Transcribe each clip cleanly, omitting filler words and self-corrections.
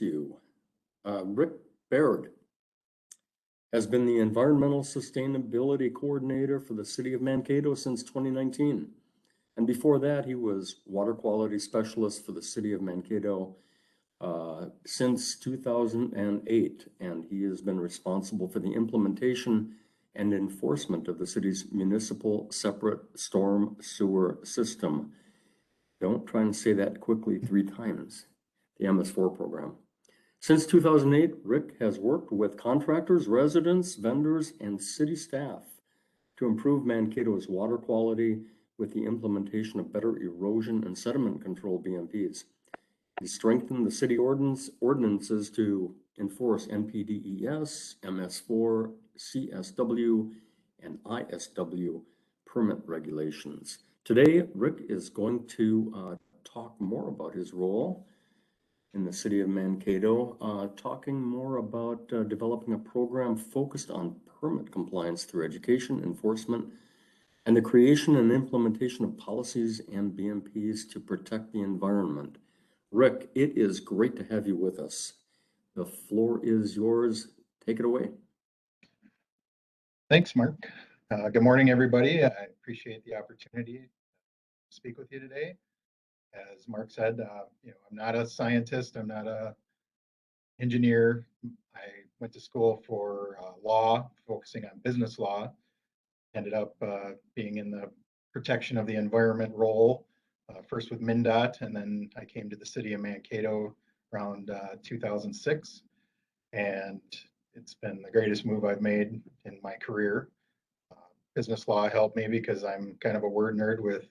you. Rick Baird has been the Environmental Sustainability Coordinator for the City of Mankato since 2019. And before that, he was Water Quality Specialist for the City of Mankato since 2008. And he has been responsible for the implementation and enforcement of the city's municipal separate storm sewer system. Don't try and say that quickly 3 times, the MS4 program. Since 2008, Rick has worked with contractors, residents, vendors, and city staff to improve Mankato's water quality with the implementation of better erosion and sediment control BMPs. He strengthened the city ordinances to enforce NPDES, MS4, CSW, and ISW permit regulations. Today, Rick is going to talk more about his role in the city of Mankato, talking more about developing a program focused on permit compliance through education, enforcement, and the creation and implementation of policies and BMPs to protect the environment. Rick, it is great to have you with us. The floor is yours. Take it away. Thanks, Mark. Good morning, everybody. I appreciate the opportunity to speak with you today. As Mark said, I'm not a scientist. I'm not an engineer. I went to school for law, focusing on business law. Ended up being in the protection of the environment role, first with MnDOT, and then I came to the city of Mankato around 2006. And it's been the greatest move I've made in my career. Business law helped me because I'm kind of a word nerd with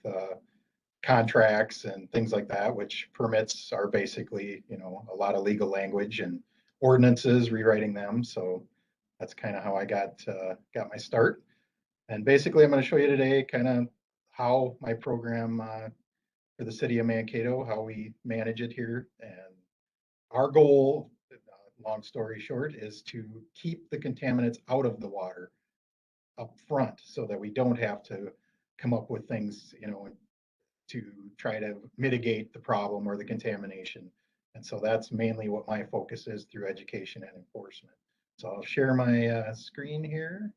contracts and things like that, which permits are basically, a lot of legal language and ordinances, rewriting them. So that's kind of how I got my start. And basically, I'm going to show you today kind of how my program for the city of Mankato, how we manage it here. And our goal, long story short, is to keep the contaminants out of the water up front so that we don't have to come up with things, to try to mitigate the problem or the contamination. And so that's mainly what my focus is through education and enforcement. So I'll share my screen here.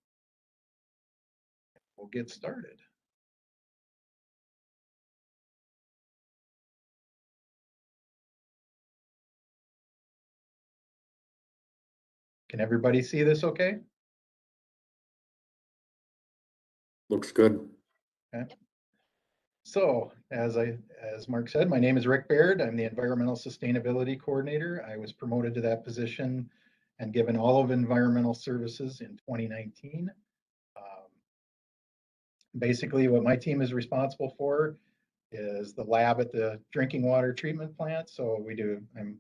We'll get started. Can everybody see this okay? Looks good. Okay. So as Mark said, my name is Rick Baird. I'm the Environmental Sustainability Coordinator. I was promoted to that position and given all of environmental services in 2019. Basically, what my team is responsible for is the lab at the drinking water treatment plant. So I'm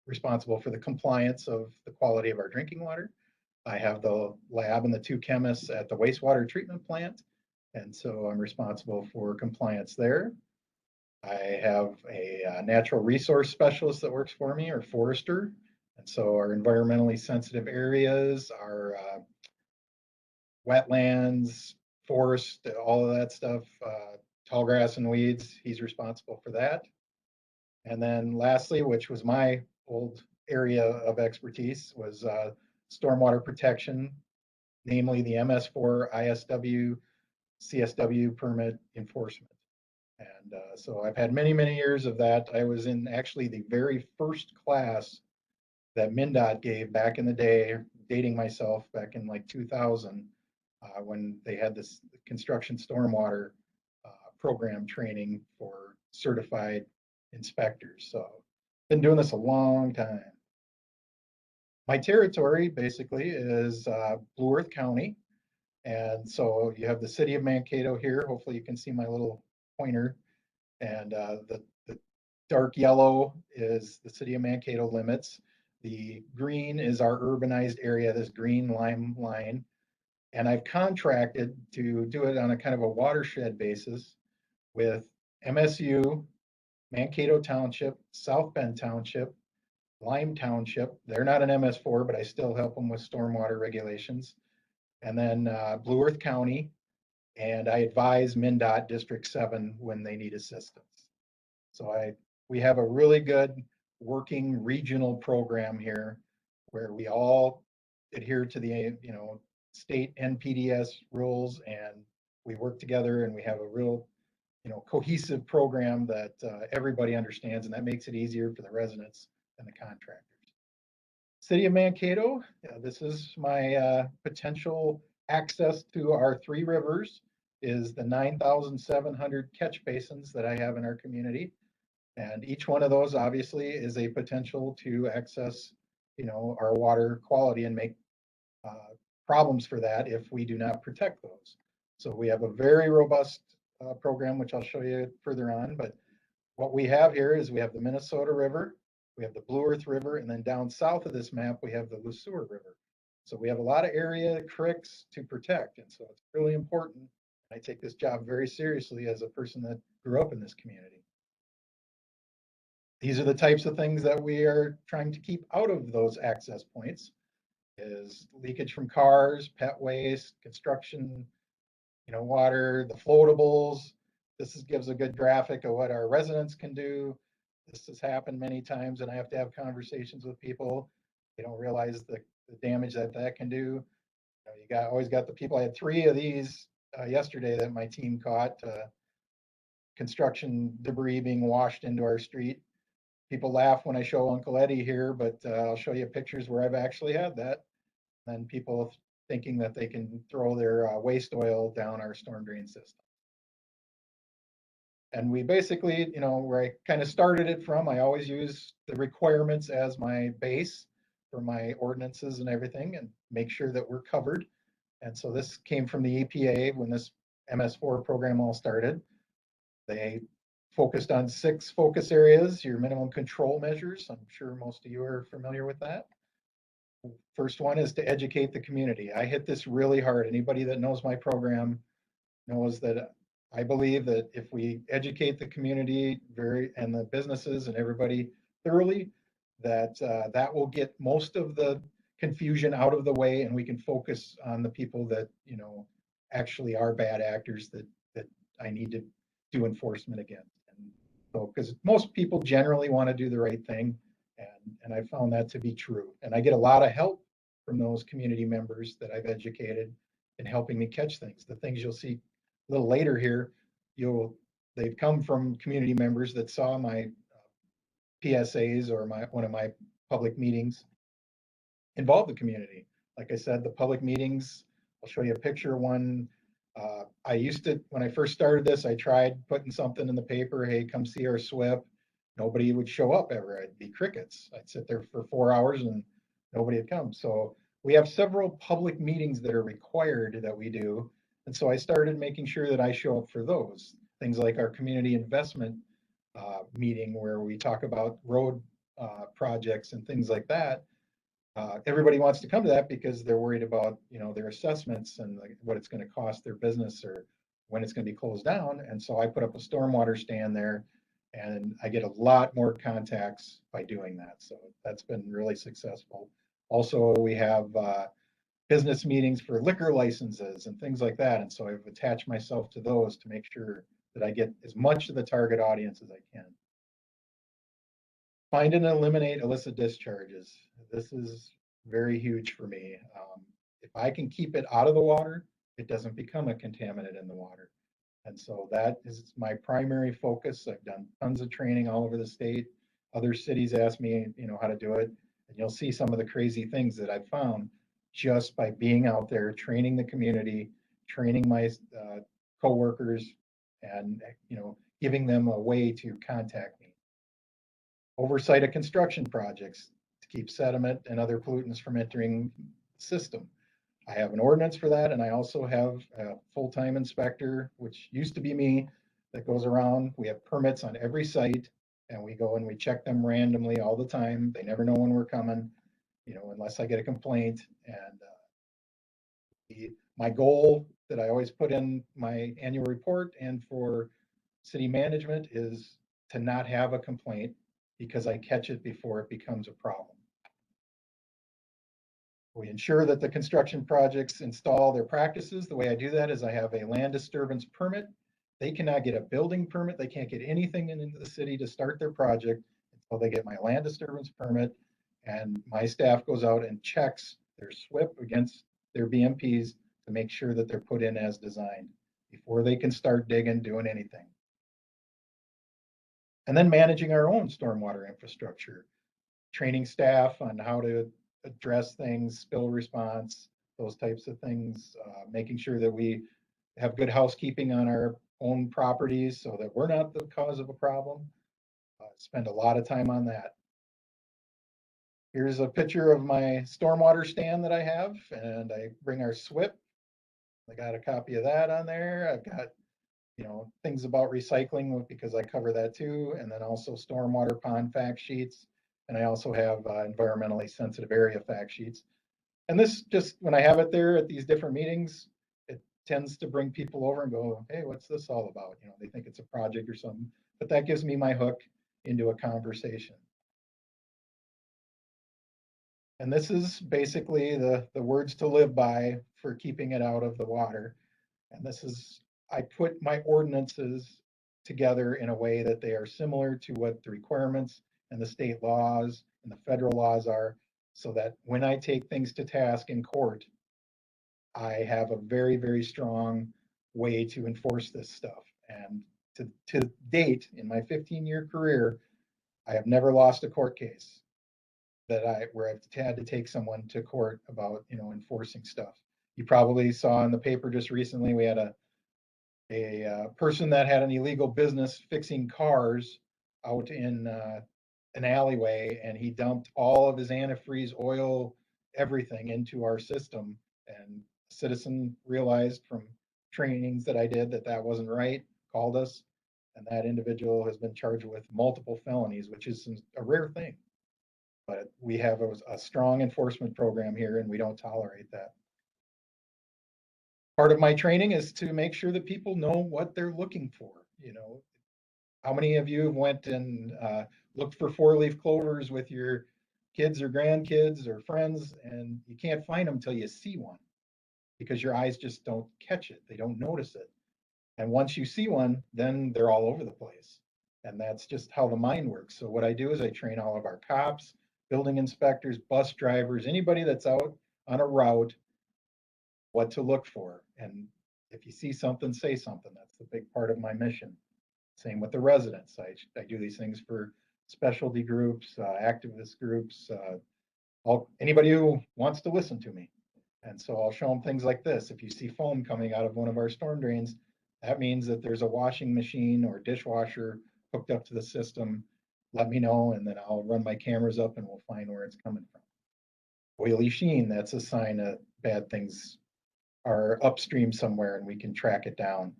responsible for the compliance of the quality of our drinking water. I have the lab and the 2 chemists at the wastewater treatment plant. And so I'm responsible for compliance there. I have a natural resource specialist that works for me, or forester. And so our environmentally sensitive areas, our wetlands, forest, all of that stuff, tall grass and weeds, he's responsible for that. And then lastly, which was my old area of expertise, was stormwater protection, namely the MS4, ISW, CSW permit enforcement. And so I've had many, many years of that. I was in actually the very first class that MnDOT gave back in the day, dating myself back in like 2000, when they had this construction stormwater program training for certified inspectors. So been doing this a long time. My territory basically is Blue Earth County. And so you have the city of Mankato here. Hopefully you can see my little pointer. And the dark yellow is the city of Mankato limits. The green is our urbanized area, this green lime line. And I've contracted to do it on a kind of a watershed basis with MSU, Mankato Township, South Bend Township, Lime Township. They're not an MS4, but I still help them with stormwater regulations. And then Blue Earth County, and I advise MnDOT District 7 when they need assistance. So we have a really good working regional program here where we all adhere to the, state NPDS rules, and we work together and we have a real, cohesive program that everybody understands, and that makes it easier for the residents and the contractors. City of Mankato, this is my potential access to our 3 rivers, is the 9,700 catch basins that I have in our community. And each one of those obviously is a potential to access, our water quality and make problems for that if we do not protect those. So we have a very robust program, which I'll show you further on. But what we have here is we have the Minnesota River, we have the Blue Earth River, and then down south of this map, we have the Le Sueur River. So we have a lot of area creeks to protect. And so it's really important. I take this job very seriously as a person that grew up in this community. These are the types of things that we are trying to keep out of those access points, is leakage from cars, pet waste, construction, water, the floatables. This gives a good graphic of what our residents can do. This has happened many times, and I have to have conversations with people. They don't realize the damage that can do. You always got the people. I had 3 of these yesterday that my team caught. Construction debris being washed into our street. People laugh when I show Uncle Eddie here, but I'll show you pictures where I've actually had that. And people thinking that they can throw their waste oil down our storm drain system. And we basically, where I kind of started it from, I always use the requirements as my base for my ordinances and everything, and make sure that we're covered. And so this came from the EPA when this MS4 program all started. They focused on 6 focus areas, your minimum control measures. I'm sure most of you are familiar with that. First one is to educate the community. I hit this really hard. Anybody that knows my program knows that I believe that if we educate the community and the businesses and everybody thoroughly, that that will get most of the confusion out of the way, and we can focus on the people that actually are bad actors that I need to do enforcement against. And so, because most people generally want to do the right thing, and I found that to be true. And I get a lot of help from those community members that I've educated in helping me catch things. The things you'll see a little later here, they've come from community members that saw my PSAs or one of my public meetings involve the community. Like I said, the public meetings, I'll show you a picture of one. I used to, when I first started this, I tried putting something in the paper, hey, come see our SWIP. Nobody would show up ever. I'd be crickets. I'd sit there for 4 hours and nobody would come. So we have several public meetings that are required that we do. And so I started making sure that I show up for those. Things like our community investment meeting where we talk about road projects and things like that. Everybody wants to come to that because they're worried about their assessments and what it's going to cost their business or when it's going to be closed down. And so I put up a stormwater stand there, and I get a lot more contacts by doing that. So that's been really successful. Also, we have business meetings for liquor licenses and things like that. And so I've attached myself to those to make sure that I get as much of the target audience as I can. Find and eliminate illicit discharges. This is very huge for me. If I can keep it out of the water, it doesn't become a contaminant in the water. And so that is my primary focus. I've done tons of training all over the state. Other cities ask me, how to do it. And you'll see some of the crazy things that I've found just by being out there, training the community, training my coworkers, and giving them a way to contact me. Oversight of construction projects to keep sediment and other pollutants from entering the system. I have an ordinance for that, and I also have a full-time inspector, which used to be me, that goes around. We have permits on every site, and we go and we check them randomly all the time. They never know when we're coming, unless I get a complaint. And my goal that I always put in my annual report and for city management is to not have a complaint, because I catch it before it becomes a problem. We ensure that the construction projects install their practices. The way I do that is I have a land disturbance permit. They cannot get a building permit. They can't get anything into the city to start their project until until they get my land disturbance permit. And my staff goes out and checks their SWIP against their BMPs to make sure that they're put in as designed before they can start digging, doing anything. And then managing our own stormwater infrastructure, training staff on how to address things, spill response, those types of things, making sure that we have good housekeeping on our own properties so that we're not the cause of a problem. Spend a lot of time on that. Here's a picture of my stormwater stand that I have, and I bring our SWIP. I got a copy of that on there. I've got, things about recycling because I cover that too, and then also stormwater pond fact sheets. And I also have environmentally sensitive area fact sheets. And this just, when I have it there at these different meetings, it tends to bring people over and go, hey, what's this all about? They think it's a project or something, but that gives me my hook into a conversation. And this is basically the words to live by for keeping it out of the water. And this is, I put my ordinances together in a way that they are similar to what the requirements and the state laws and the federal laws are, so that when I take things to task in court, I have a very, very strong way to enforce this stuff. And to date, in my 15-year career, I have never lost a court case where I've had to take someone to court about, enforcing stuff. You probably saw in the paper just recently, we had a person that had an illegal business fixing cars out in an alleyway, and he dumped all of his antifreeze oil, everything into our system. And a citizen realized from trainings that I did that that wasn't right, called us, and that individual has been charged with multiple felonies, which is a rare thing. But we have a strong enforcement program here, and we don't tolerate that. Part of my training is to make sure that people know what they're looking for. How many of you went and looked for four-leaf clovers with your kids or grandkids or friends, and you can't find them until you see one because your eyes just don't catch it. They don't notice it. And once you see one, then they're all over the place. And that's just how the mind works. So what I do is I train all of our cops, building inspectors, bus drivers, anybody that's out on a route, what to look for. And if you see something, say something. That's the big part of my mission. Same with the residents. I do these things for specialty groups, activist groups, anybody who wants to listen to me. And so I'll show them things like this. If you see foam coming out of one of our storm drains, that means that there's a washing machine or dishwasher hooked up to the system. Let me know, and then I'll run my cameras up and we'll find where it's coming from. Oily sheen, that's a sign that bad things are upstream somewhere and we can track it down.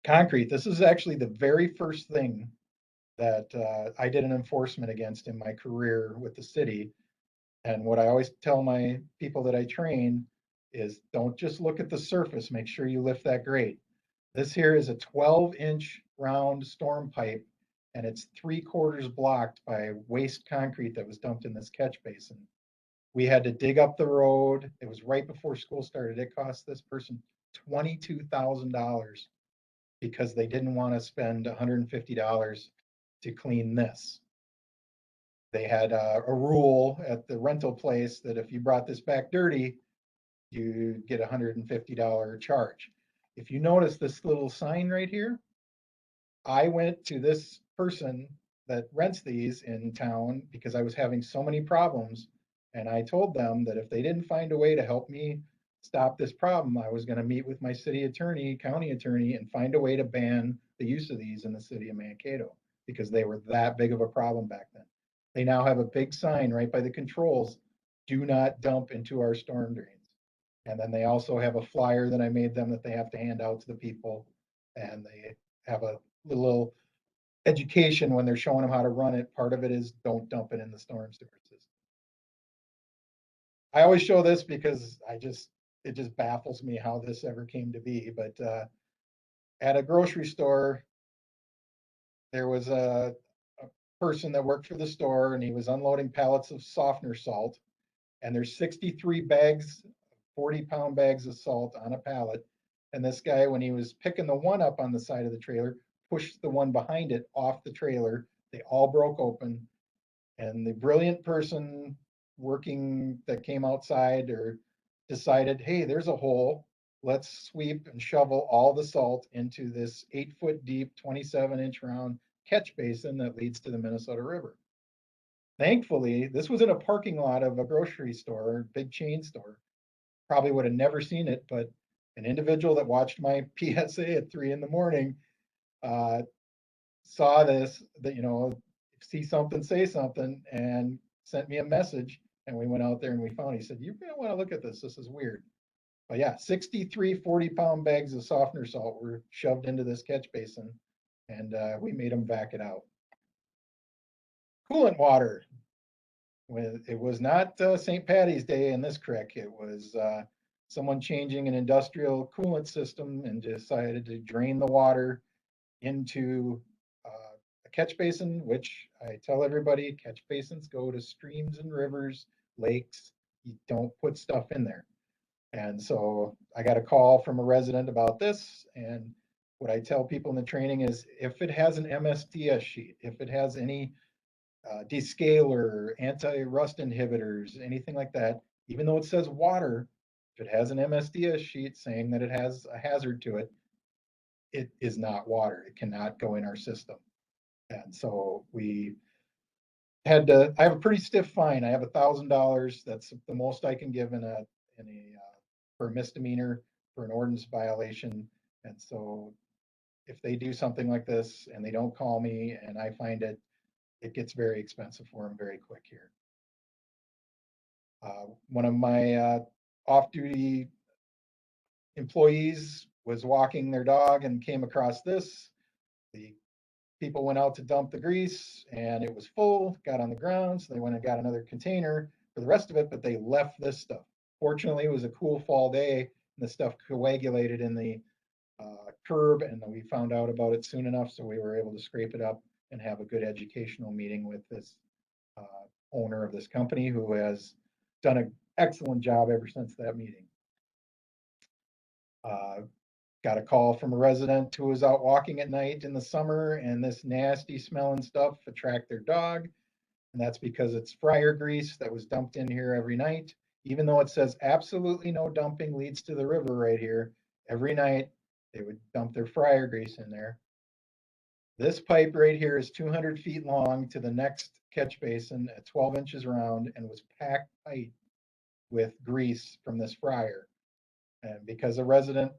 Concrete, this is actually the very first thing that I did an enforcement against in my career with the city. And what I always tell my people that I train is don't just look at the surface, make sure you lift that grate. This here is a 12-inch round storm pipe, and it's 3/4 blocked by waste concrete that was dumped in this catch basin. We had to dig up the road. It was right before school started. It cost this person $22,000 because they didn't want to spend $150 to clean this. They had a rule at the rental place that if you brought this back dirty, you get a $150 charge. If you notice this little sign right here, I went to this person that rents these in town because I was having so many problems. And I told them that if they didn't find a way to help me stop this problem, I was going to meet with my city attorney, county attorney, and find a way to ban the use of these in the city of Mankato because they were that big of a problem back then. They now have a big sign right by the controls, do not dump into our storm drains. And then they also have a flyer that I made them that they have to hand out to the people. And they have a little education when they're showing them how to run it. Part of it is don't dump it in the storm sewer system. I always show this because it just baffles me how this ever came to be. But at a grocery store, there was a person that worked for the store, and he was unloading pallets of softener salt. And there's 63 bags, 40-pound bags of salt on a pallet. And this guy, when he was picking the one up on the side of the trailer, pushed the one behind it off the trailer. They all broke open. And the brilliant person working that came outside or decided, hey, there's a hole. Let's sweep and shovel all the salt into this 8-foot deep, 27-inch round catch basin that leads to the Minnesota River. Thankfully, this was in a parking lot of a grocery store, big chain store. Probably would have never seen it, but an individual that watched my PSA at 3 a.m. Saw this, that, see something, say something, and sent me a message. And we went out there and we found, he said, you're going to want to look at this. This is weird. But yeah, 63 40-pound bags of softener salt were shoved into this catch basin, and we made them vac it out. Coolant water. It was not St. Patty's Day in this creek. It was someone changing an industrial coolant system and decided to drain the water into a catch basin, which I tell everybody, catch basins go to streams and rivers, lakes. You don't put stuff in there. And so I got a call from a resident about this. And what I tell people in the training is if it has an MSDS sheet, if it has any descaler, anti-rust inhibitors, anything like that, even though it says water, if it has an MSDS sheet saying that it has a hazard to it, it is not water. It cannot go in our system. And so we had to, I have a pretty stiff fine. I have $1,000. That's the most I can give for a misdemeanor, for an ordinance violation. And so if they do something like this and they don't call me and I find it, it gets very expensive for them very quick here. One of my off-duty employees was walking their dog and came across this. The people went out to dump the grease and it was full, got on the ground. So they went and got another container for the rest of it, but they left this stuff. Fortunately, it was a cool fall day and the stuff coagulated in the curb, and we found out about it soon enough. So we were able to scrape it up and have a good educational meeting with this owner of this company, who has done an excellent job ever since that meeting. Got a call from a resident who was out walking at night in the summer, and this nasty smelling stuff attracted their dog. And that's because it's fryer grease that was dumped in here every night. Even though it says absolutely no dumping leads to the river right here, every night they would dump their fryer grease in there. This pipe right here is 200 feet long to the next catch basin at 12 inches round, and was packed tight with grease from this fryer. And because a resident,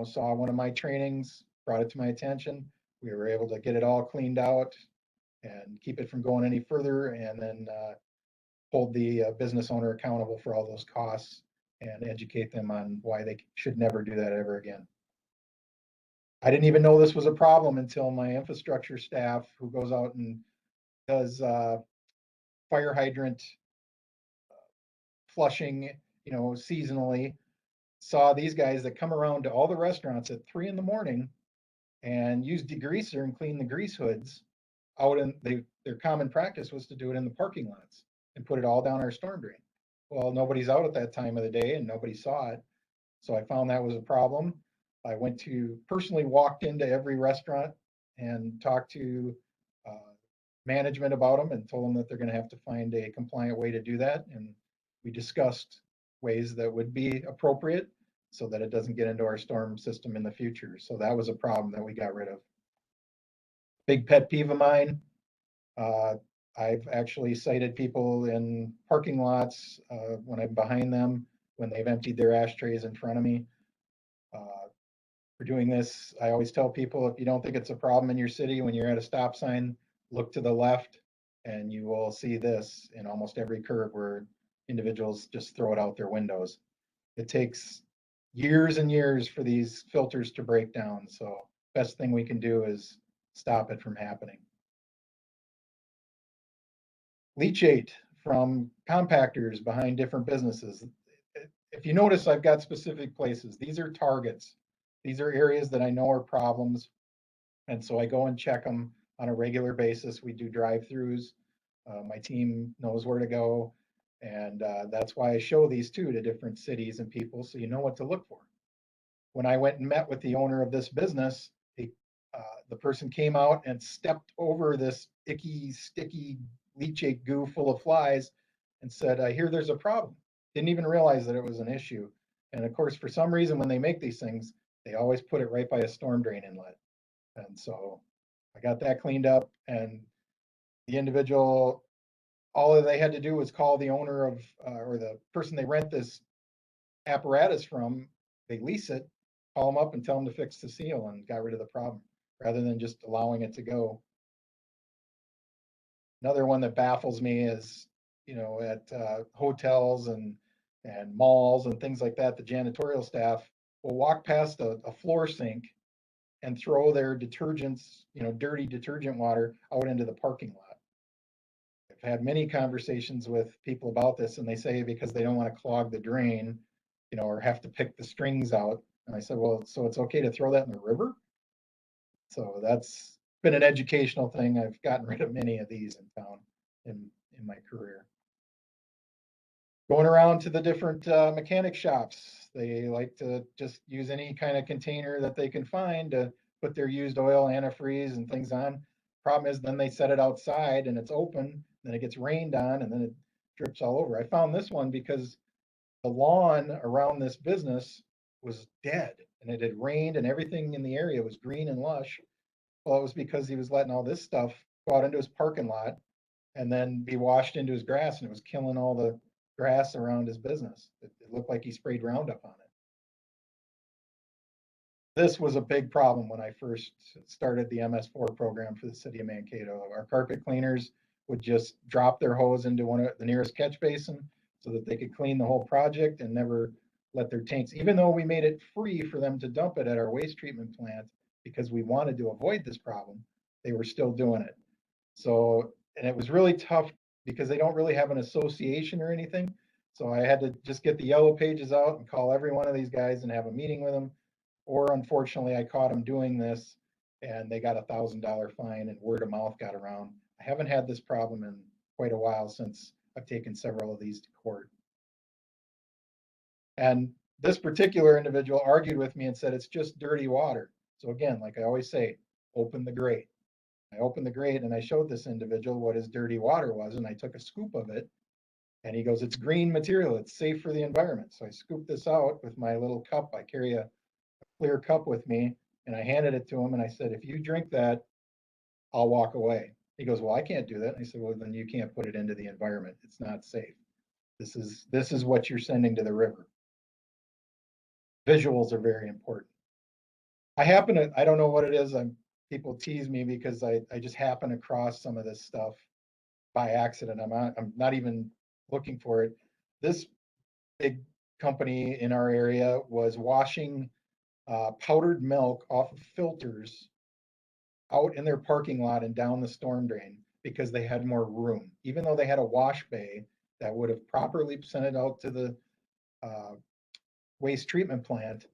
saw one of my trainings, brought it to my attention, we were able to get it all cleaned out and keep it from going any further, and then hold the business owner accountable for all those costs and educate them on why they should never do that ever again. I didn't even know this was a problem until my infrastructure staff, who goes out and does fire hydrant flushing, seasonally, saw these guys that come around to all the restaurants at 3 a.m. and use degreaser and clean the grease hoods out in their common practice was to do it in the parking lots and put it all down our storm drain. Well, nobody's out at that time of the day and nobody saw it. So I found that was a problem. I personally walked into every restaurant and talked to management about them and told them that they're going to have to find a compliant way to do that. And we discussed ways that would be appropriate so that it doesn't get into our storm system in the future. So that was a problem that we got rid of. Big pet peeve of mine. I've actually cited people in parking lots when I'm behind them, when they've emptied their ashtrays in front of me. For doing this, I always tell people, if you don't think it's a problem in your city, when you're at a stop sign, look to the left and you will see this in almost every curb where individuals just throw it out their windows. It takes years and years for these filters to break down. So best thing we can do is stop it from happening. Leachate from compactors behind different businesses. If you notice, I've got specific places. These are targets. These are areas that I know are problems. And so I go and check them on a regular basis. We do drive-throughs. My team knows where to go. And that's why I show these too to different cities and people, so you know what to look for. When I went and met with the owner of this business, the person came out and stepped over this icky, sticky leachate goo full of flies and said, I hear there's a problem. Didn't even realize that it was an issue. And of course, for some reason, when they make these things, they always put it right by a storm drain inlet. And so I got that cleaned up, and the individual, all that they had to do was call the owner of, or the person they rent this apparatus from, they lease it, call them up and tell them to fix the seal, and got rid of the problem rather than just allowing it to go. Another one that baffles me is, at hotels and malls and things like that, the janitorial staff will walk past a floor sink and throw their detergents, dirty detergent water out into the parking lot. I've had many conversations with people about this, and they say because they don't want to clog the drain, or have to pick the strings out. And I said, well, so it's okay to throw that in the river? So that's been an educational thing. I've gotten rid of many of these in town in my career. Going around to the different mechanic shops, they like to just use any kind of container that they can find to put their used oil, antifreeze, and things on. Problem is, then they set it outside and it's open, then it gets rained on, and then it drips all over. I found this one because the lawn around this business was dead, and it had rained, and everything in the area was green and lush. Well, it was because he was letting all this stuff go out into his parking lot and then be washed into his grass, and it was killing all the grass around his business. It looked like he sprayed Roundup on it. This was a big problem when I first started the MS4 program for the city of Mankato. Our carpet cleaners would just drop their hose into one of the nearest catch basin so that they could clean the whole project and never let their tanks, even though we made it free for them to dump it at our waste treatment plant because we wanted to avoid this problem, they were still doing it. So, and it was really tough because they don't really have an association or anything. So I had to just get the yellow pages out and call every one of these guys and have a meeting with them. Or unfortunately, I caught them doing this and they got $1,000 fine, and word of mouth got around. I haven't had this problem in quite a while since I've taken several of these to court. And this particular individual argued with me and said, it's just dirty water. So again, like I always say, open the grate. I opened the grate and I showed this individual what his dirty water was, and I took a scoop of it, and he goes, it's green material, it's safe for the environment. So I scooped this out with my little cup. I carry a clear cup with me, and I handed it to him, and I said, if you drink that, I'll walk away. He goes, well, I can't do that. And I said, well, then you can't put it into the environment. It's not safe. This is what you're sending to the river. Visuals are very important. I don't know what it is. People tease me because I just happen across some of this stuff by accident. I'm not even looking for it. This big company in our area was washing powdered milk off of filters out in their parking lot and down the storm drain because they had more room. Even though they had a wash bay that would have properly sent it out to the waste treatment plant,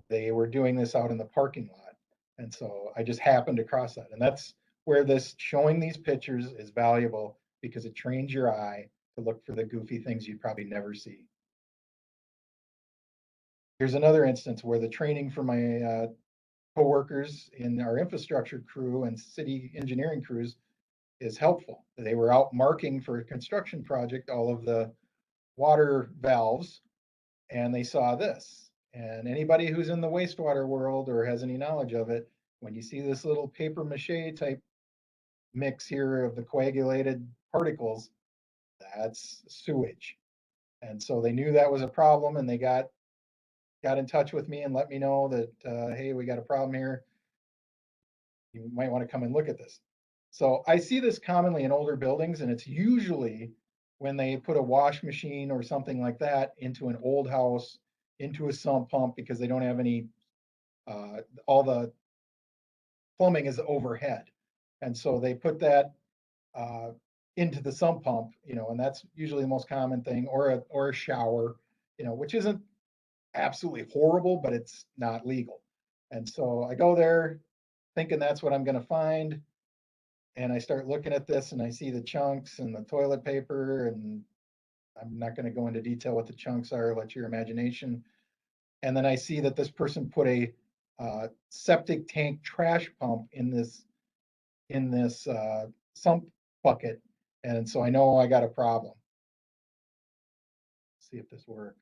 they were doing this out in the parking lot. And so I just happened across that. And that's where this showing these pictures is valuable, because it trains your eye to look for the goofy things you'd probably never see. Here's another instance where the training for my coworkers in our infrastructure crew and city engineering crews is helpful. They were out marking for a construction project all of the water valves, and they saw this. And anybody who's in the wastewater world or has any knowledge of it, when you see this little paper mache type mix here of the coagulated particles, that's sewage. And so they knew that was a problem, and they got in touch with me and let me know that, hey, we got a problem here. You might want to come and look at this. So I see this commonly in older buildings, and it's usually when they put a wash machine or something like that into an old house, into a sump pump, because they don't have any, all the plumbing is overhead. And so they put that into the sump pump, and that's usually the most common thing, or a shower, which isn't absolutely horrible, but it's not legal. And so I go there thinking that's what I'm going to find. And I start looking at this and I see the chunks and the toilet paper, and I'm not going to go into detail what the chunks are, let your imagination. And then I see that this person put a septic tank trash pump in this sump bucket. And so I know I got a problem. Let's see if this works.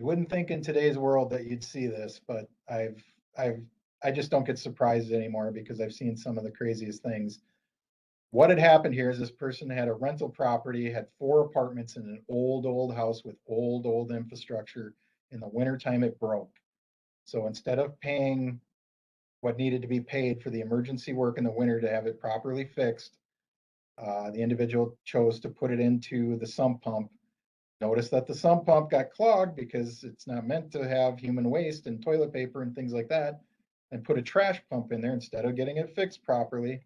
You wouldn't think in today's world that you'd see this, but I just don't get surprised anymore because I've seen some of the craziest things. What had happened here is this person had a rental property, had 4 apartments in an old house with old infrastructure. In the wintertime, it broke. So instead of paying what needed to be paid for the emergency work in the winter to have it properly fixed, the individual chose to put it into the sump pump. Notice that the sump pump got clogged because it's not meant to have human waste and toilet paper and things like that, and put a trash pump in there instead of getting it fixed properly,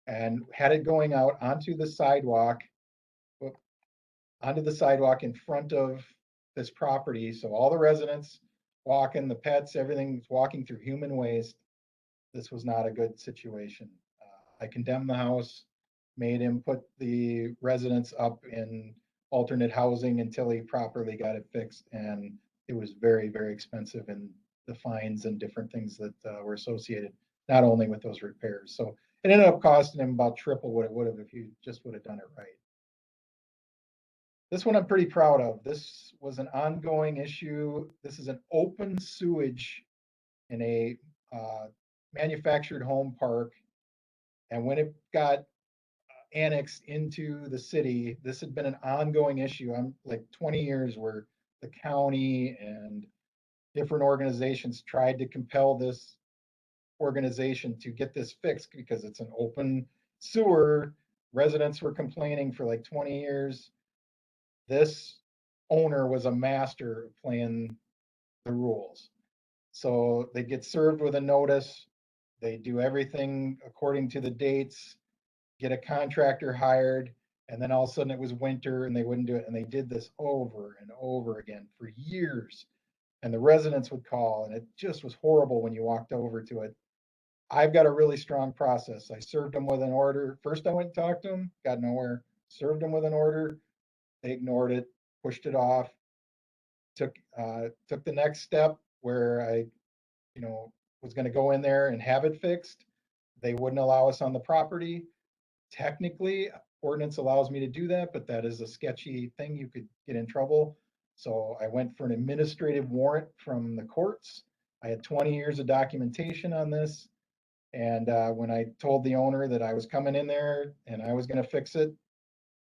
and had it going out onto the sidewalk, in front of this property. So all the residents walking, the pets, everything's walking through human waste. This was not a good situation. I condemned the house, made him put the residents up in alternate housing until he properly got it fixed. And it was very expensive, and the fines and different things that were associated, not only with those repairs. So it ended up costing him about triple what it would have if he just would have done it right. This one I'm pretty proud of. This was an ongoing issue. This is an open sewage in a manufactured home park. And when it got annexed into the city, this had been an ongoing issue. I'm like 20 years where the county and different organizations tried to compel this organization to get this fixed because it's an open sewer. Residents were complaining for like 20 years. This owner was a master of playing the rules. So they get served with a notice. They do everything according to the dates, get a contractor hired, and then all of a sudden it was winter and they wouldn't do it. And they did this over and over again for years. And the residents would call, and it just was horrible when you walked over to it. I've got a really strong process. I served them with an order. First, I went and talked to them, got nowhere. Served them with an order. They ignored it, pushed it off. Took the next step where I, was going to go in there and have it fixed. They wouldn't allow us on the property. Technically, ordinance allows me to do that, but that is a sketchy thing. You could get in trouble. So I went for an administrative warrant from the courts. I had 20 years of documentation on this. And when I told the owner that I was coming in there and I was going to fix it,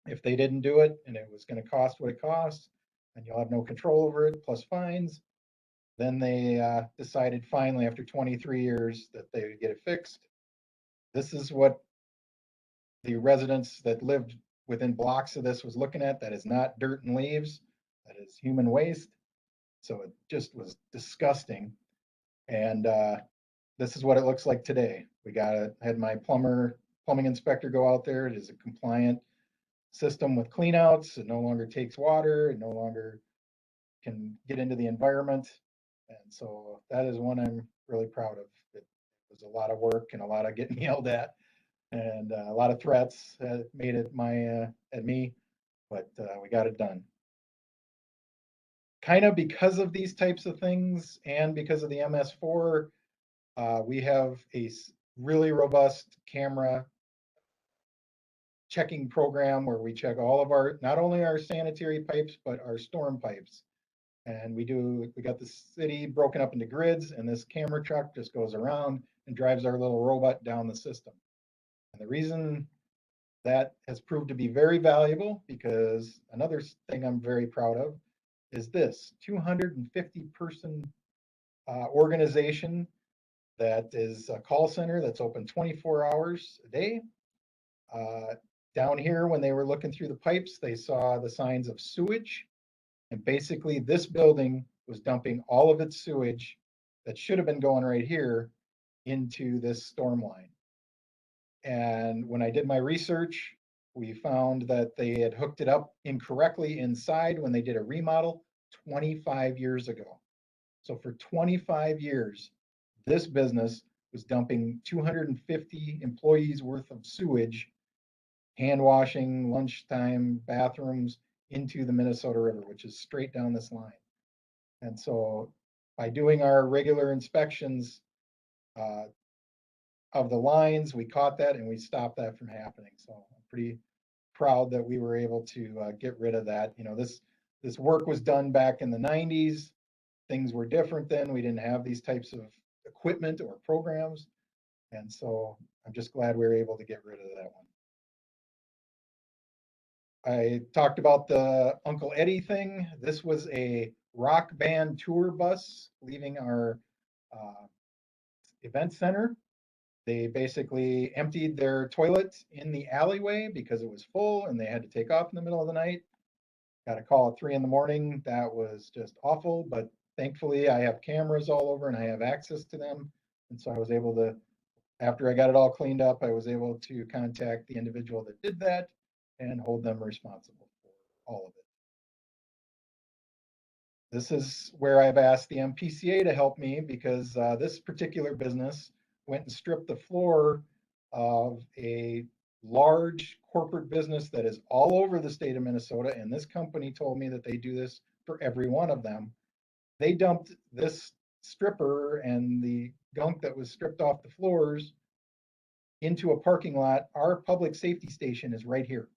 if they didn't do it and it was going to cost what it costs, and you'll have no control over it, plus fines, then they decided finally after 23 years that they would get it fixed. This is what the residents that lived within blocks of this was looking at. That is not dirt and leaves. That is human waste. So it just was disgusting. And this is what it looks like today. Had my plumbing inspector go out there. It is a compliant system with cleanouts. It no longer takes water. It no longer can get into the environment. And so that is one I'm really proud of. It was a lot of work and a lot of getting yelled at, and a lot of threats made it at me, but we got it done. Kind of because of these types of things and because of the MS4, we have a really robust camera checking program where we check all of not only our sanitary pipes, but our storm pipes. And we got the city broken up into grids, and this camera truck just goes around and drives our little robot down the system. And the reason that has proved to be very valuable, because another thing I'm very proud of is this 250 person organization that is a call center that's open 24 hours a day. Down here, when they were looking through the pipes, they saw the signs of sewage. And basically, this building was dumping all of its sewage that should have been going right here into this storm line. And when I did my research, We found that they had hooked it up incorrectly inside when they did a remodel 25 years ago. So for 25 years, this business was dumping 250 employees worth of sewage, hand washing, lunchtime, bathrooms into the Minnesota River, which is straight down this line. And so by doing our regular inspections of the lines, we caught that and we stopped that from happening. So I'm pretty proud that we were able to get rid of that. You know, this work was done back in the 90s. Things were different then. We didn't have these types of equipment or programs. And so I'm just glad we were able to get rid of that one. I talked about the Uncle Eddie thing. This was a rock band tour bus leaving our event center. They basically emptied their toilet in the alleyway because it was full and they had to take off in the middle of the night. Got a call at 3 in the morning. That was just awful, but thankfully I have cameras all over and I have access to them. And so I was able to, after I got it all cleaned up, I was able to contact the individual that did that and hold them responsible for all of it. This is where I've asked the MPCA to help me because this particular business went and stripped the floor of a large corporate business that is all over the state of Minnesota. And this company told me that they do this for every one of them. They dumped this stripper and the gunk that was stripped off the floors into a parking lot. Our public safety station is right here.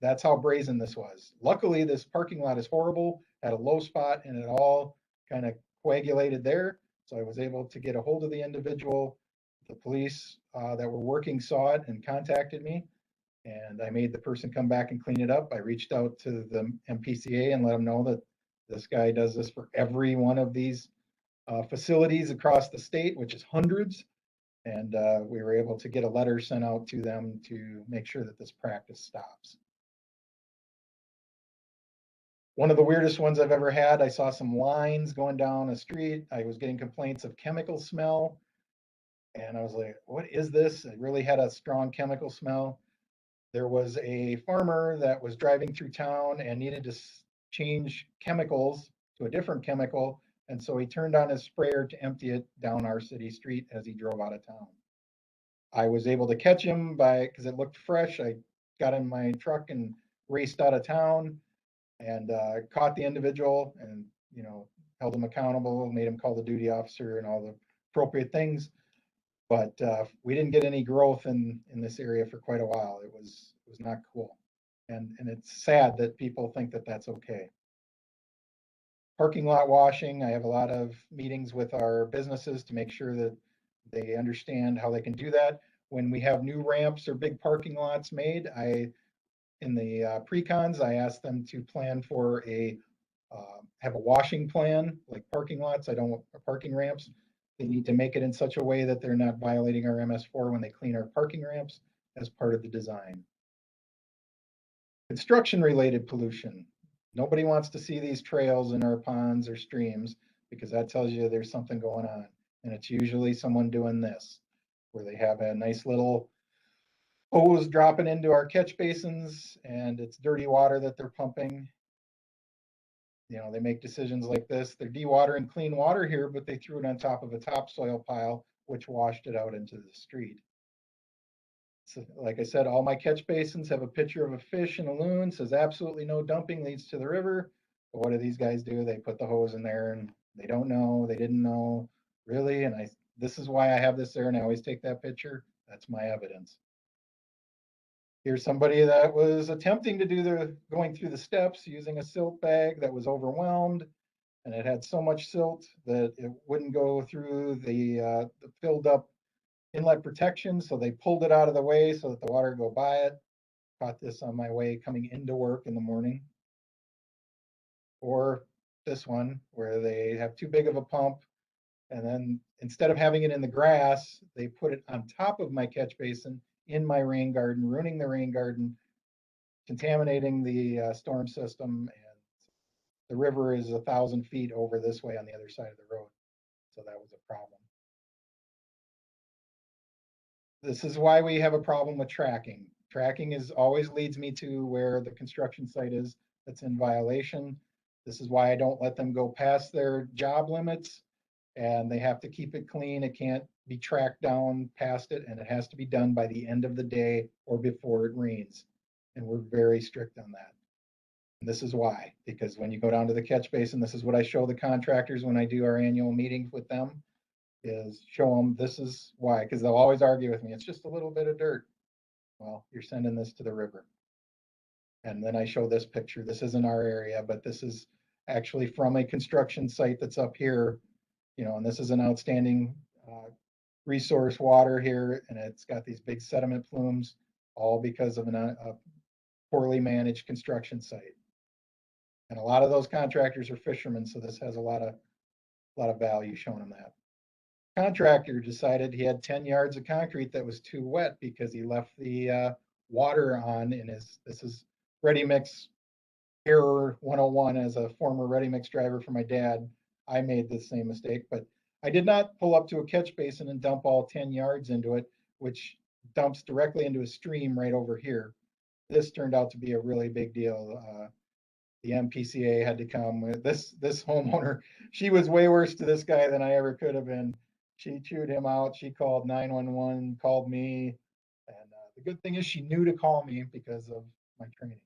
That's how brazen this was. Luckily, this parking lot is horrible, had a low spot, and it all kind of coagulated there. So I was able to get a hold of the individual. The police that were working saw it and contacted me, and I made the person come back and clean it up. I reached out to the MPCA and let them know that this guy does this for every one of these facilities across the state, which is hundreds. And we were able to get a letter sent out to them to make sure that this practice stops. One of the weirdest ones I've ever had, I saw some lines going down a street. I was getting complaints of chemical smell. And I was like, what is this? It really had a strong chemical smell. There was a farmer that was driving through town and needed to change chemicals to a different chemical. And so he turned on his sprayer to empty it down our city street as he drove out of town. I was able to catch him because it looked fresh. I got in my truck and raced out of town and caught the individual and, you know, held him accountable, made him call the duty officer and all the appropriate things. But we didn't get any growth in this area for quite a while. It was not cool. And it's sad that people think that that's okay. Parking lot washing, I have a lot of meetings with our businesses to make sure that they understand how they can do that. When we have new ramps or big parking lots made, in the pre-cons, I ask them to plan for have a washing plan, like parking lots. I don't want parking ramps. They need to make it in such a way that they're not violating our MS4 when they clean our parking ramps as part of the design. Construction-related pollution. Nobody wants to see these trails in our ponds or streams because that tells you there's something going on. And it's usually someone doing this, where they have a nice little hose dropping into our catch basins and it's dirty water that they're pumping. You know, they make decisions like this. They're dewatering clean water here, but they threw it on top of a topsoil pile, which washed it out into the street. So, like I said, all my catch basins have a picture of a fish and a loon, says absolutely no dumping leads to the river. But what do these guys do? They put the hose in there and they don't know, they didn't know, really. And this is why I have this there and I always take that picture. That's my evidence. Here's somebody that was attempting to do going through the steps using a silt bag that was overwhelmed. And it had so much silt that it wouldn't go through the filled up inlet protection. So they pulled it out of the way so that the water would go by it. Caught this on my way coming into work in the morning. Or this one where they have too big of a pump. And then instead of having it in the grass, they put it on top of my catch basin in my rain garden, ruining the rain garden, contaminating the storm system. And the river is 1,000 feet over this way on the other side of the road. So that was a problem. This is why we have a problem with tracking. Tracking is always leads me to where the construction site is that's in violation. This is why I don't let them go past their job limits, and they have to keep it clean. It can't be tracked down past it, and it has to be done by the end of the day or before it rains. And we're very strict on that. And this is why, because when you go down to the catch basin, this is what I show the contractors when I do our annual meetings with them, is show them this is why, because they'll always argue with me. It's just a little bit of dirt. Well, you're sending this to the river. And then I show this picture. This isn't our area, but this is actually from a construction site that's up here, and this is an outstanding resource water here, and it's got these big sediment plumes, all because of a poorly managed construction site. And a lot of those contractors are fishermen, so this has a lot of value showing them that. Contractor decided he had 10 yards of concrete that was too wet because he left the water on in this is ready mix error 101. As a former ready mix driver for my dad, I made the same mistake, but I did not pull up to a catch basin and dump all 10 yards into it, which dumps directly into a stream right over here. This turned out to be a really big deal. The MPCA had to come with this homeowner. She was way worse to this guy than I ever could have been. She chewed him out. She called 911, called me. And the good thing is she knew to call me because of my training.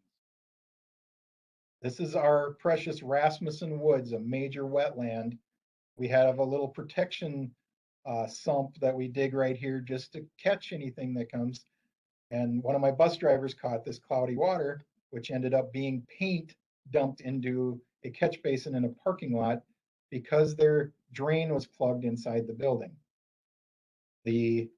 This is our precious Rasmussen Woods, a major wetland. We have a little protection sump that we dig right here just to catch anything that comes. And one of my bus drivers caught this cloudy water, which ended up being paint dumped into a catch basin in a parking lot because their drain was plugged inside the building. The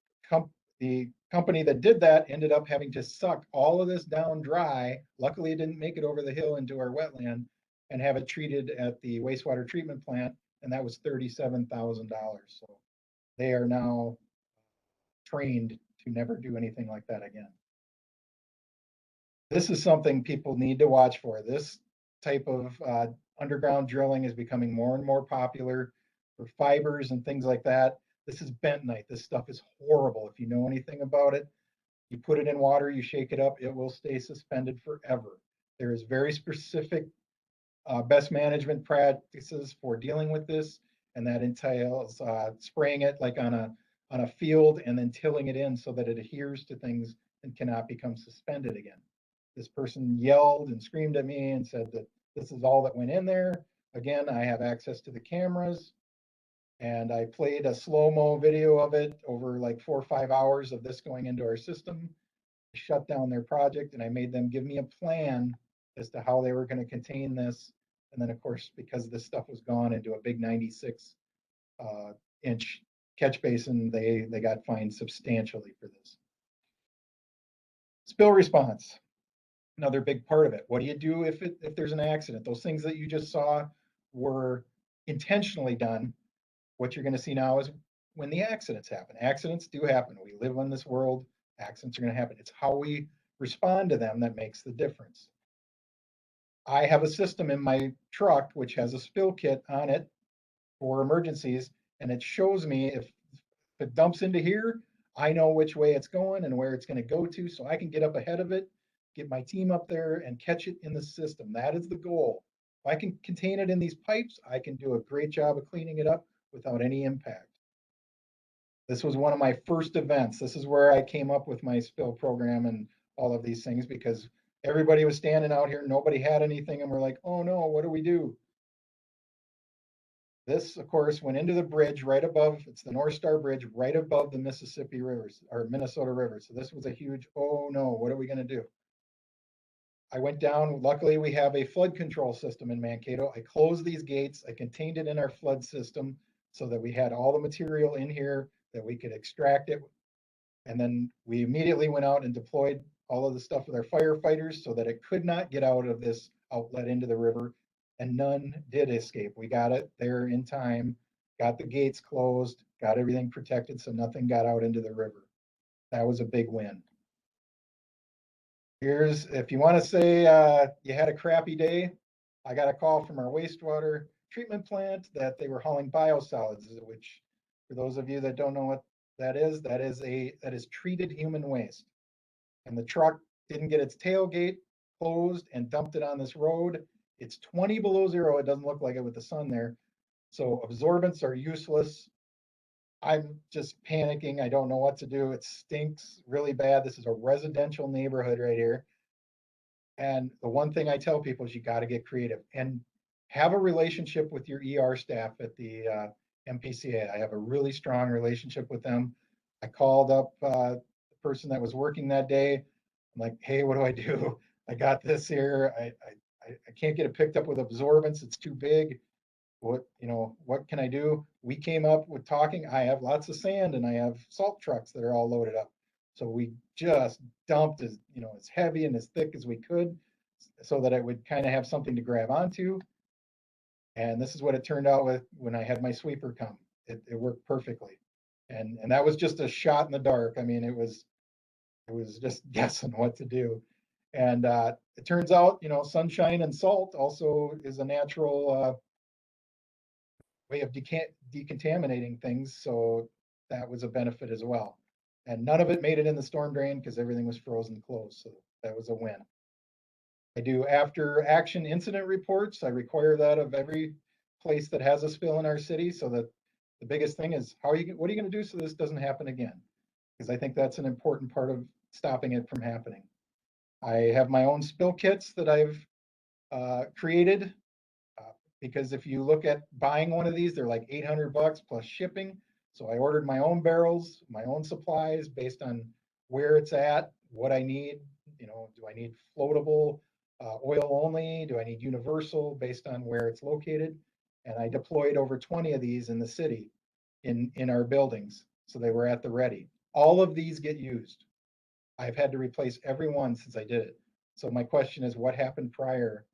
company that did that ended up having to suck all of this down dry. Luckily, it didn't make it over the hill into our wetland and have it treated at the wastewater treatment plant, and that was $37,000. So they are now trained to never do anything like that again. This is something people need to watch for. This type of underground drilling is becoming more and more popular for fibers and things like that. This is bentonite. This stuff is horrible. If you know anything about it, you put it in water, you shake it up, it will stay suspended forever. There is very specific best management practices for dealing with this, and that entails spraying it like on a field and then tilling it in so that it adheres to things and cannot become suspended again. This person yelled and screamed at me and said that this is all that went in there. Again, I have access to the cameras, and I played a slow-mo video of it over like 4 or 5 hours of this going into our system. I shut down their project, and I made them give me a plan as to how they were going to contain this. And then, of course, because this stuff was gone into a big 96 inch catch basin, they got fined substantially for this. Spill response, another big part of it. What do you do if there's an accident? Those things that you just saw were intentionally done. What you're going to see now is when the accidents happen. Accidents do happen. We live in this world. Accidents are going to happen. It's how we respond to them that makes the difference. I have a system in my truck which has a spill kit on it for emergencies, and it shows me if it dumps into here, I know which way it's going and where it's going to go to, so I can get up ahead of it, get my team up there and catch it in the system. That is the goal. If I can contain it in these pipes, I can do a great job of cleaning it up without any impact. This was one of my first events. This is where I came up with my spill program and all of these things, because everybody was standing out here, nobody had anything, and we're like, oh no, what do we do? This, of course, went into the bridge right above, it's the North Star Bridge, right above the Mississippi rivers, or Minnesota River. So this was a huge, oh no, what are we gonna do? I went down, luckily we have a flood control system in Mankato. I closed these gates, I contained it in our flood system so that we had all the material in here, that we could extract it. And then we immediately went out and deployed all of the stuff with our firefighters so that it could not get out of this outlet into the river, and none did escape. We got it there in time, got the gates closed, got everything protected so nothing got out into the river. That was a big win. Here's, if you want to say you had a crappy day, I got a call from our wastewater treatment plant that they were hauling biosolids, which for those of you that don't know what that is treated human waste. and the truck didn't get its tailgate closed and dumped it on this road. It's 20 below zero. It doesn't look like it with the sun there. So absorbents are useless. I'm just panicking. I don't know what to do. It stinks really bad. This is a residential neighborhood right here. And the one thing I tell people is you got to get creative and have a relationship with your ER staff at the MPCA. I have a really strong relationship with them. I called up the person that was working that day. I'm like, hey, what do I do? I got this here. I can't get it picked up with absorbents. It's too big. What can I do? We came up with talking. I have lots of sand and I have salt trucks that are all loaded up. So we just dumped as heavy and as thick as we could so that it would kind of have something to grab onto. And this is what it turned out with when I had my sweeper come. It worked perfectly. And that was just a shot in the dark. I mean, it was just guessing what to do. And it turns out, sunshine and salt also is a natural way of decontaminating things. So that was a benefit as well. And none of it made it in the storm drain because everything was frozen closed. So that was a win. I do after action incident reports. I require that of every place that has a spill in our city. So that the biggest thing is what are you going to do so this doesn't happen again? Because I think that's an important part of stopping it from happening. I have my own spill kits that I've created because if you look at buying one of these, they're like $800 plus shipping. So I ordered my own barrels, my own supplies based on where it's at, what I need. Do I need floatable oil only? Do I need universal based on where it's located? And I deployed over 20 of these in the city in our buildings. So they were at the ready. All of these get used. I've had to replace every one since I did it. So my question is, what happened prior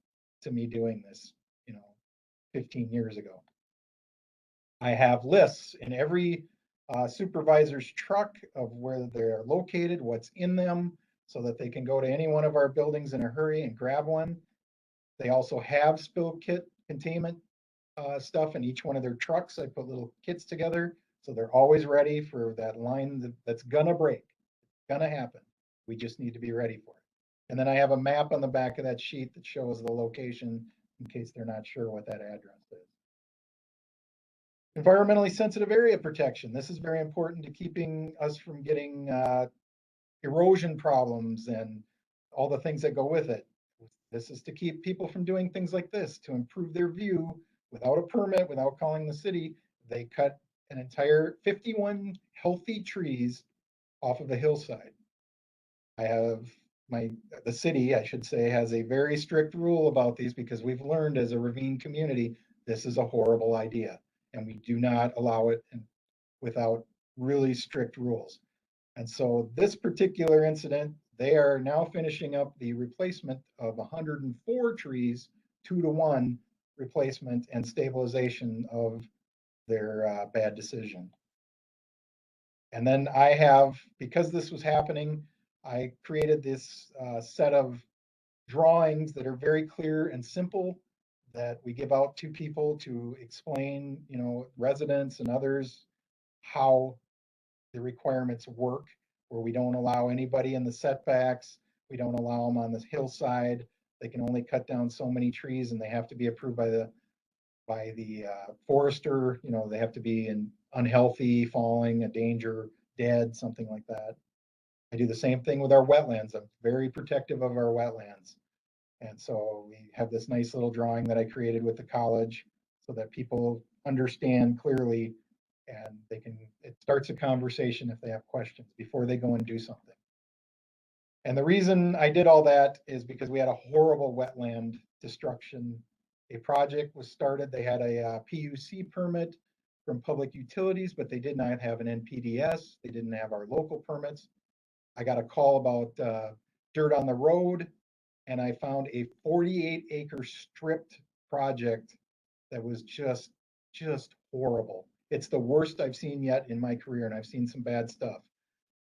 to me doing this? 15 years ago. I have lists in every supervisor's truck of where they're located, what's in them, so that they can go to any one of our buildings in a hurry and grab one. They also have spill kit containment stuff in each one of their trucks. I put little kits together, so they're always ready for that line that's gonna break, gonna happen. We just need to be ready for it. And then I have a map on the back of that sheet that shows the location in case they're not sure what that address is. Environmentally sensitive area protection. This is very important to keeping us from getting erosion problems and all the things that go with it. This is to keep people from doing things like this, to improve their view without a permit, without calling the city. They cut an entire 51 healthy trees off of a hillside. I have the city, I should say, has a very strict rule about these because we've learned as a ravine community, this is a horrible idea and we do not allow it without really strict rules. And so this particular incident, they are now finishing up the replacement of 104 trees, 2-to-1 replacement and stabilization of their bad decision. And then I have, because this was happening, I created this set of drawings that are very clear and simple that we give out to people to explain, residents and others how the requirements work, where we don't allow anybody in the setbacks. We don't allow them on this hillside. They can only cut down so many trees and they have to be approved by the forester. They have to be in unhealthy, falling, a danger, dead, something like that. I do the same thing with our wetlands. I'm very protective of our wetlands. And so we have this nice little drawing that I created with the college so that people understand clearly and it starts a conversation if they have questions before they go and do something. And the reason I did all that is because we had a horrible wetland destruction. A project was started. They had a PUC permit from Public Utilities, but they did not have an NPDS. They didn't have our local permits. I got a call about dirt on the road, and I found a 48-acre stripped project that was just horrible. It's the worst I've seen yet in my career, and I've seen some bad stuff.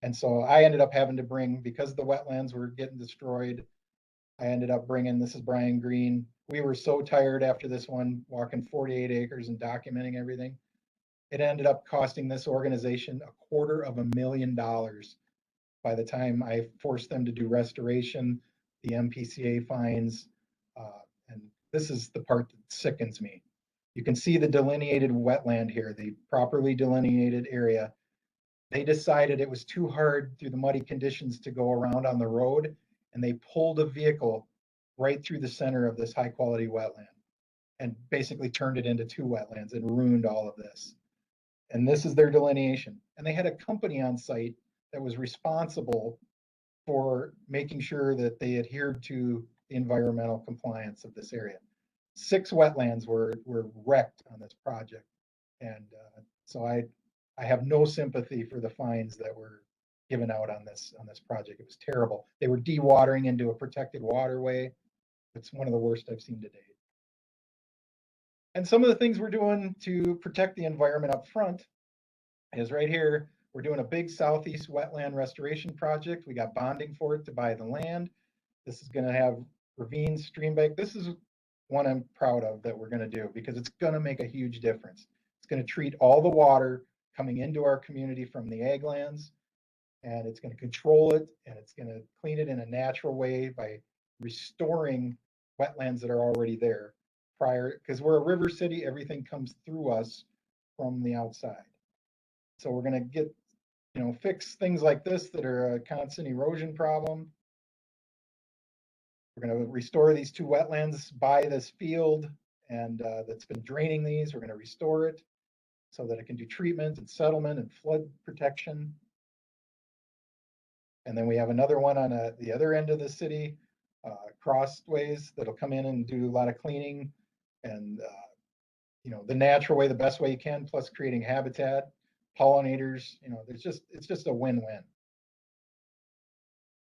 And so I ended up having to bring, because the wetlands were getting destroyed, I ended up bringing, this is Brian Green. We were so tired after this one, walking 48 acres and documenting everything. It ended up costing this organization $250,000 by the time I forced them to do restoration, the MPCA fines, and this is the part that sickens me. You can see the delineated wetland here, the properly delineated area. They decided it was too hard through the muddy conditions to go around on the road, and they pulled a vehicle right through the center of this high quality wetland and basically turned it into two wetlands and ruined all of this. And this is their delineation. And they had a company on site that was responsible for making sure that they adhered to the environmental compliance of this area. 6 wetlands were wrecked on this project. And so I have no sympathy for the fines that were given out on this project. It was terrible. They were dewatering into a protected waterway. It's one of the worst I've seen to date. And some of the things we're doing to protect the environment up front is right here. We're doing a big southeast wetland restoration project. We got bonding for it to buy the land. This is going to have ravines, stream bank. This is one I'm proud of that we're going to do because it's going to make a huge difference. It's going to treat all the water coming into our community from the ag lands, and it's going to control it, and it's going to clean it in a natural way by restoring wetlands that are already there prior, because we're a river city, everything comes through us from the outside. So we're going to get, fix things like this that are a constant erosion problem. We're going to restore these 2 wetlands by this field and that's been draining these. We're going to restore it so that it can do treatment and settlement and flood protection. And then we have another one on the other end of the city, crossways, that'll come in and do a lot of cleaning and, the natural way, the best way you can, plus creating habitat, pollinators, it's just a win-win.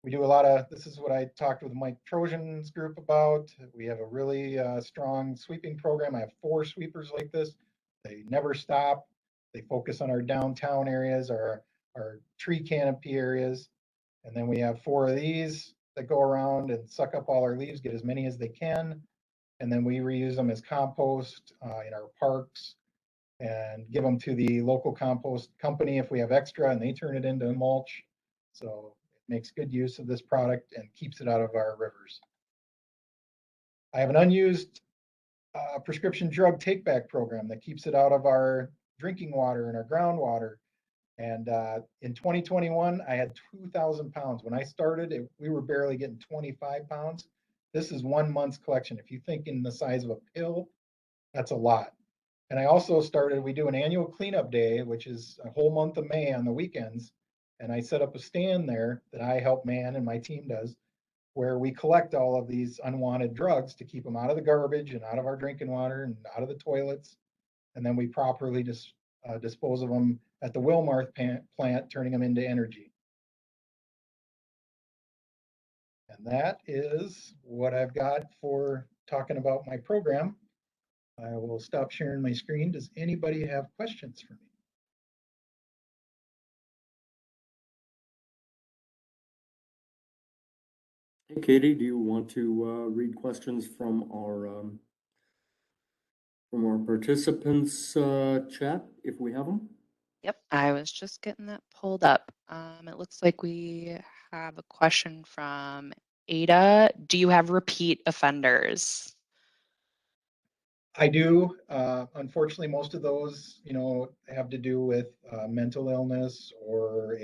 We do a lot of, this is what I talked with Mike Trojan's group about. We have a really strong sweeping program. I have 4 sweepers like this. They never stop. They focus on our downtown areas, our tree canopy areas. And then we have 4 of these that go around and suck up all our leaves, get as many as they can. And then we reuse them as compost in our parks and give them to the local compost company if we have extra, and they turn it into mulch. So it makes good use of this product and keeps it out of our rivers. I have an unused prescription drug take-back program that keeps it out of our drinking water and our groundwater. And in 2021, I had 2,000 pounds. When I started, we were barely getting 25 pounds. This is 1 month's collection. If you think in the size of a pill, that's a lot. And I also started, we do an annual cleanup day, which is a whole month of May on the weekends. And I set up a stand there that I help man and my team does, where we collect all of these unwanted drugs to keep them out of the garbage and out of our drinking water and out of the toilets. And then we properly dispose of them at the Wilmarth plant, turning them into energy. And that is what I've got for talking about my program. I will stop sharing my screen. Does anybody have questions for me? Hey, Katie, do you want to read questions from our participants chat if we have them? Yep, I was just getting that pulled up. It looks like we have a question from Ada. Do you have repeat offenders? I do. Unfortunately, most of those, have to do with mental illness or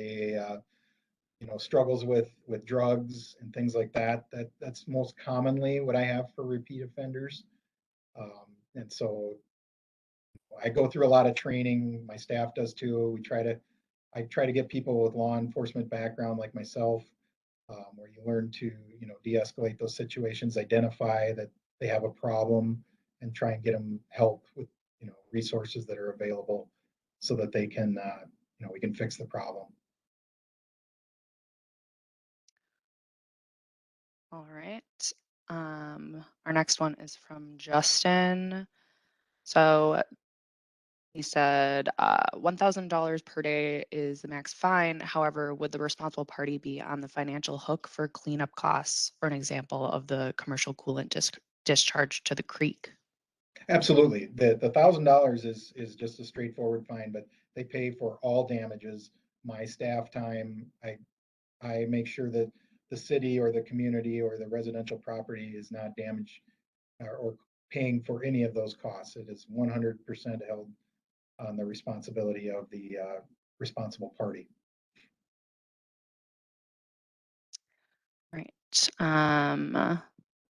struggles with drugs and things like that. That's most commonly what I have for repeat offenders. And so I go through a lot of training. My staff does too. I try to get people with law enforcement background like myself, where you learn to, de-escalate those situations, identify that they have a problem, and try and get them help with, resources that are available so that they can, we can fix the problem. All right. Our next one is from Justin. So he said $1,000 per day is the max fine. However, would the responsible party be on the financial hook for cleanup costs, for an example of the commercial coolant discharge to the creek? Absolutely. The $1,000 is just a straightforward fine, but they pay for all damages. My staff time, I make sure that the city or the community or the residential property is not damaged or paying for any of those costs. It is 100% held on the responsibility of the responsible party. Right.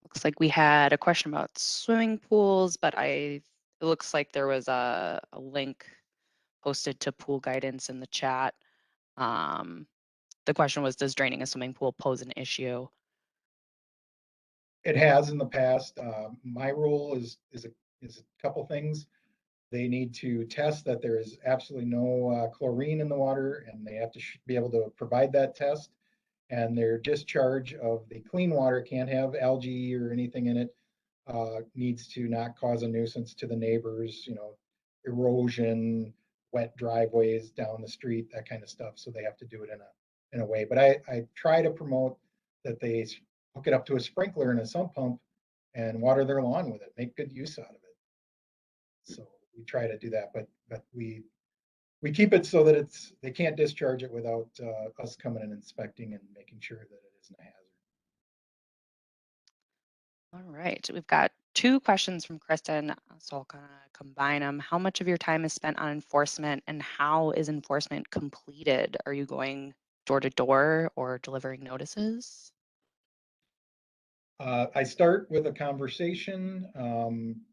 Looks like we had a question about swimming pools, but it looks like there was a link posted to pool guidance in the chat. The question was, does draining a swimming pool pose an issue? It has in the past. My rule is a couple things. They need to test that there is absolutely no chlorine in the water, and they have to be able to provide that test. And their discharge of the clean water can't have algae or anything in it. Needs to not cause a nuisance to the neighbors, erosion, wet driveways down the street, that kind of stuff. So they have to do it in a way. But I try to promote that they hook it up to a sprinkler and a sump pump and water their lawn with it, make good use out of it. So we try to do that, but we keep it so that they can't discharge it without us coming and inspecting and making sure that it isn't a hazard. All right, we've got 2 questions from Kristen, so I'll kind of combine them. How much of your time is spent on enforcement, and how is enforcement completed? Are you going door to door or delivering notices? I start with a conversation.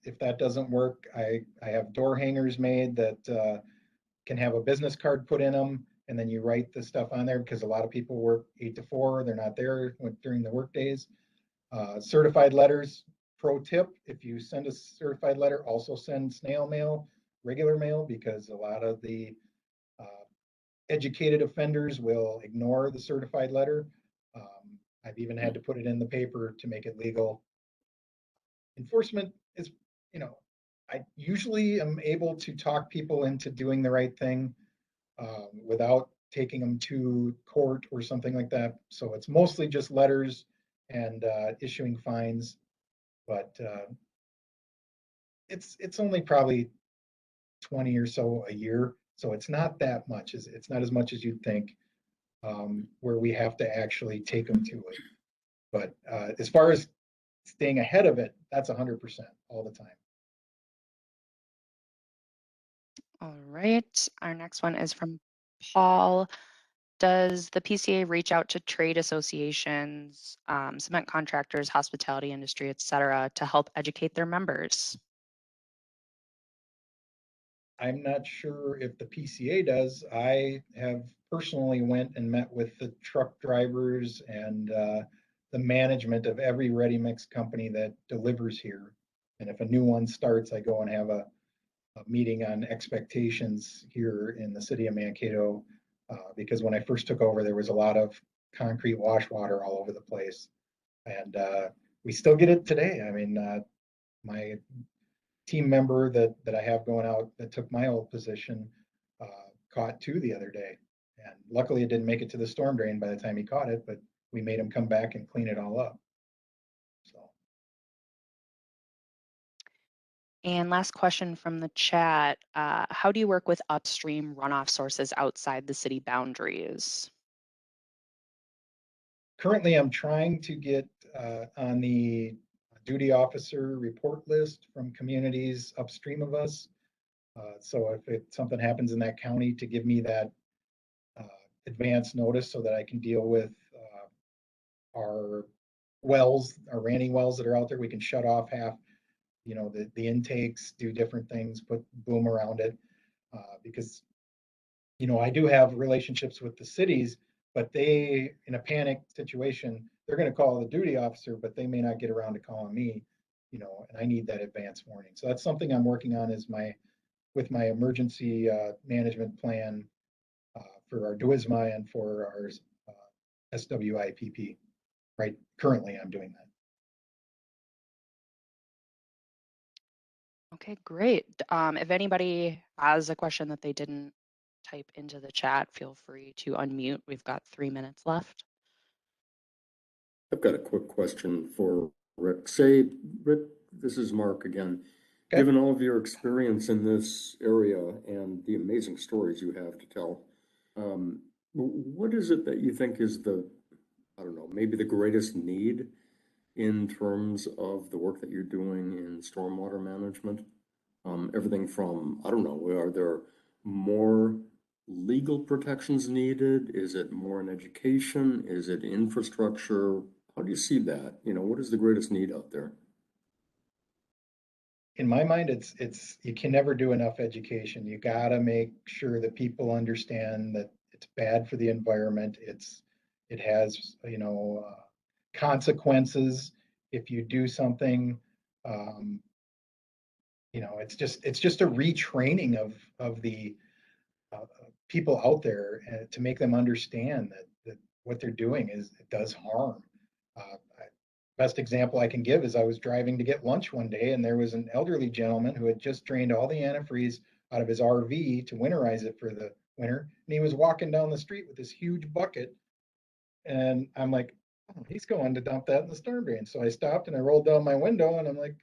If that doesn't work, I have door hangers made that can have a business card put in them, and then you write the stuff on there because a lot of people work 8 to 4. They're not there during the work days. Certified letters, pro tip, if you send a certified letter, also send snail mail, regular mail, because a lot of the educated offenders will ignore the certified letter. I've even had to put it in the paper to make it legal. Enforcement is, I usually am able to talk people into doing the right thing without taking them to court or something like that. So it's mostly just letters and issuing fines, but it's only probably 20 or so a year. So it's not that much. It's not as much as you'd think, where we have to actually take them to it. But as far as staying ahead of it, that's 100% all the time. All right, our next one is from Paul. Does the PCA reach out to trade associations, cement contractors, hospitality industry, et cetera, to help educate their members? I'm not sure if the PCA does. I have personally went and met with the truck drivers and the management of every ready mix company that delivers here. And if a new one starts, I go and have a meeting on expectations here in the city of Mankato. Because when I first took over, there was a lot of concrete wash water all over the place. And we still get it today. I mean, my team member that I have going out that took my old position caught 2 the other day. And luckily it didn't make it to the storm drain by the time he caught it, but we made him come back and clean it all up. So. And last question from the chat, how do you work with upstream runoff sources outside the city boundaries? Currently, I'm trying to get on the duty officer report list from communities upstream of us. So if something happens in that county, to give me that advance notice so that I can deal with our wells, our ranting wells that are out there. We can shut off half, the intakes, do different things, put boom around it. Because, I do have relationships with the cities, but they, in a panic situation, they're going to call the duty officer, but they may not get around to calling me, and I need that advance warning. So that's something I'm working on with my emergency management plan for our DWISMA and for our SWIPP. Right, currently I'm doing that. Okay, great. If anybody has a question that they didn't type into the chat, feel free to unmute. We've got 3 minutes left. I've got a quick question for Rick. Rick, this is Mark again. Okay. Given all of your experience in this area and the amazing stories you have to tell, What is it that you think is the, I don't know, maybe the greatest need in terms of the work that you're doing in stormwater management? Everything from, I don't know, are there more legal protections needed? Is it more in education? Is it infrastructure? How do you see that? You know, what is the greatest need out there? In my mind, it's you can never do enough education. You gotta make sure that people understand that it's bad for the environment. It has, consequences if you do something. Um, it's just a retraining of the people out there to make them understand that what they're doing it does harm. Best example I can give is I was driving to get lunch one day, and there was an elderly gentleman who had just drained all the antifreeze out of his RV to winterize it for the winter, and he was walking down the street with this huge bucket, and I'm like, oh, he's going to dump that in the storm drain. So I stopped and I rolled down my window, and I'm like,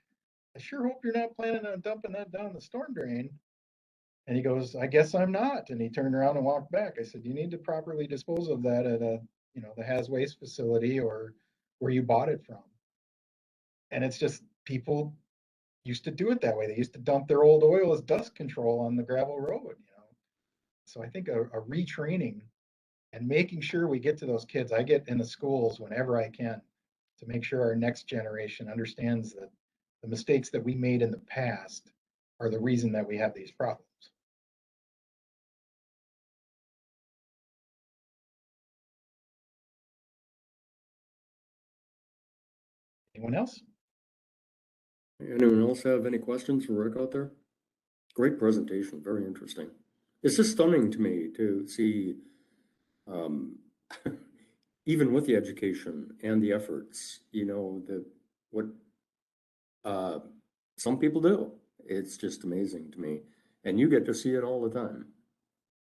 I sure hope you're not planning on dumping that down the storm drain. And he goes, I guess I'm not. And he turned around and walked back. I said, you need to properly dispose of that at the Has Waste facility or where you bought it from. And it's just people used to do it that way. They used to dump their old oil as dust control on the gravel road. So I think a retraining and making sure we get to those kids. I get in the schools whenever I can to make sure our next generation understands that the mistakes that we made in the past are the reason that we have these problems. Anyone else? Anyone else have any questions for Rick out there? Great presentation, very interesting. It's just stunning to me to see, um, even with the education and the efforts, what uh, some people do. It's just amazing to me. And you get to see it all the time.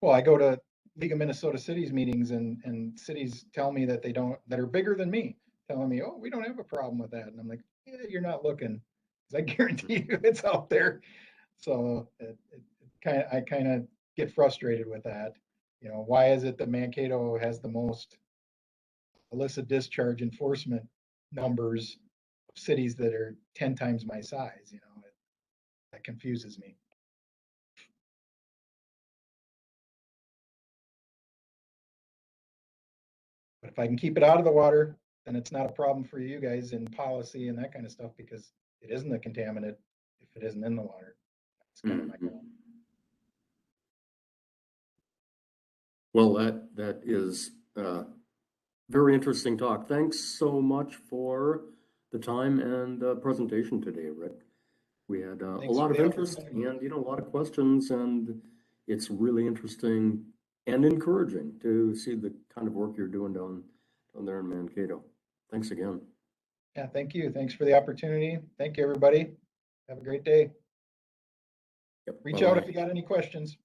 Well, I go to League of Minnesota Cities meetings and cities tell me that that are bigger than me, telling me, oh, we don't have a problem with that. And I'm like, yeah, you're not looking. Because I guarantee you it's out there. So I kind of get frustrated with that. Why is it that Mankato has the most illicit discharge enforcement numbers of cities that are 10 times my size? That confuses me. But if I can keep it out of the water, then it's not a problem for you guys in policy and that kind of stuff because it isn't a contaminant if it isn't in the water. That's kind of my goal. Well, that is very interesting talk. Thanks so much for the time and presentation today, Rick. We had a Thanks lot for of the interest opportunity. and a lot of questions, and it's really interesting and encouraging to see the kind of work you're doing down there in Mankato. Thanks again. Yeah, thank you. Thanks for the opportunity. Thank you, everybody. Have a great day. Yep, Reach out bye-bye. if you got any questions.